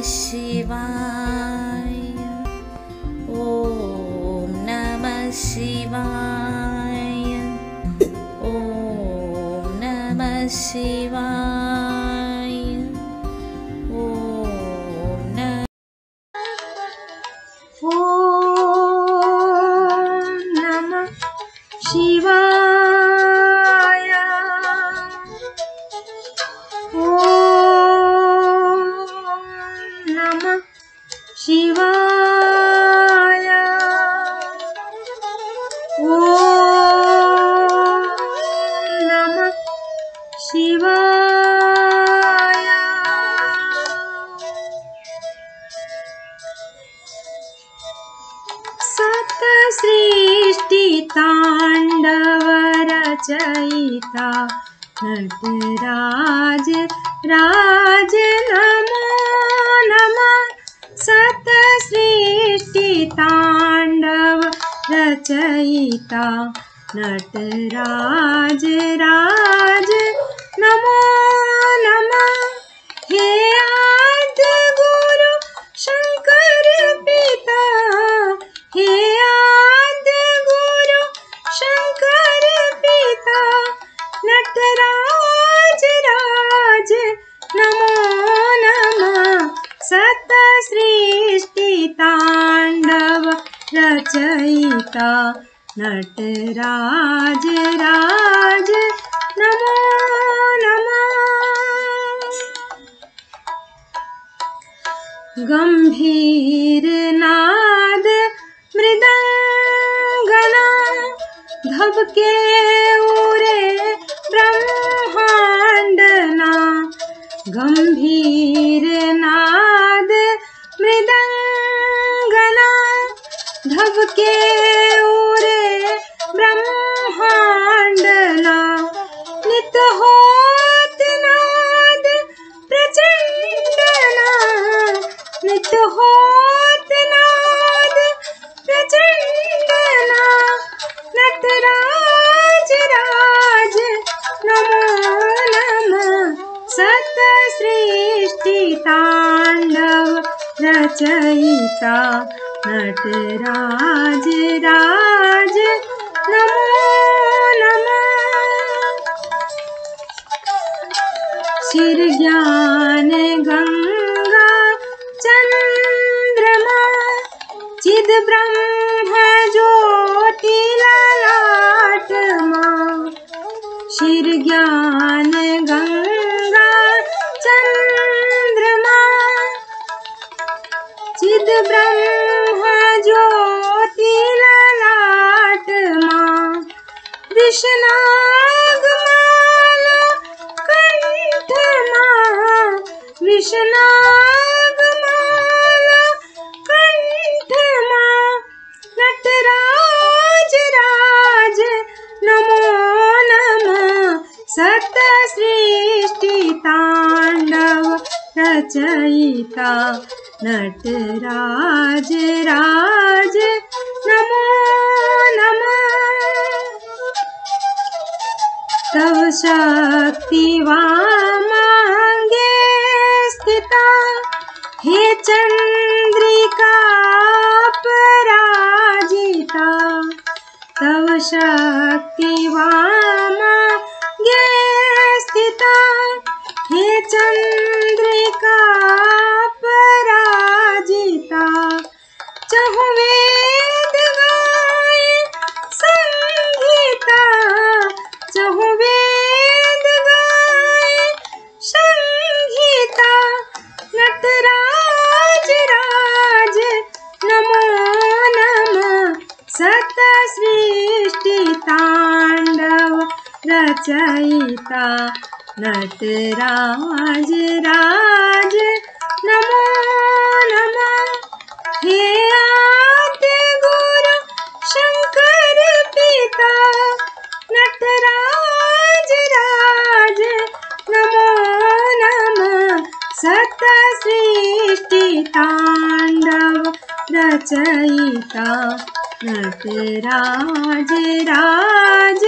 शिवाय। ॐ नमः शिवाय। ॐ नमः शिवाय। ॐ नमः शिवाय। शिवाय। ॐ नमः शिवाय। सप्तसृष्टि तांडव रचयिता नटराज राज नमो नमः। सप्तसृष्टि तांडव रचयिता नटराज राज नमो नमः। हे आद्य गुरु शंकर पिता, हे आद्य गुरु शंकर पिता नटराज राज नमो नमः। सप्तसृष्टि तांडव रचयिता नटराज राज नमो नमः। गंभीर नाद मृदंगना धबके उरे ब्रह्मांडना। गंभीर नाद मृदंगना धबके उरे ब्रह्मांडना। नित होत नाद प्रचंडना, नित होत नाद प्रचंडना। नटराज राज नमो नमः। सप्तसृष्टि तांडव रचयिता नटराज राज नमो नमः। शिर ज्ञान गंगा चंद्रमा चिद ब्रह्म ज्योति ललाटमा। शिर ज्ञान गंगा चंद्रमा चिद ब्रह्म ज्योति ललाटमा। विष्णागमाला कंठमा, विष्णागमाला कंठमा। नटराज राज नमो नमः। सप्तसृष्टि तांडव रचयिता नटराज राज नमो नमः। तव शक्ति वामांगे स्थिता, हे चंद्रिका पराजिता। तव शक्ति वामांगे स्थिता, हे चंद्रिका पराजिता। चहु वेद गाए संगीता, चहु वेद गाए संगीता। नटराज राज नमो नमः। सप्तसृष्टि तांडव रचयिता नटराज राज नमो नमः। हे आद्य गुरु शंकर पिता नटराज राज नमो नमः। सप्तसृष्टि तांडव रचयिता नटराज राज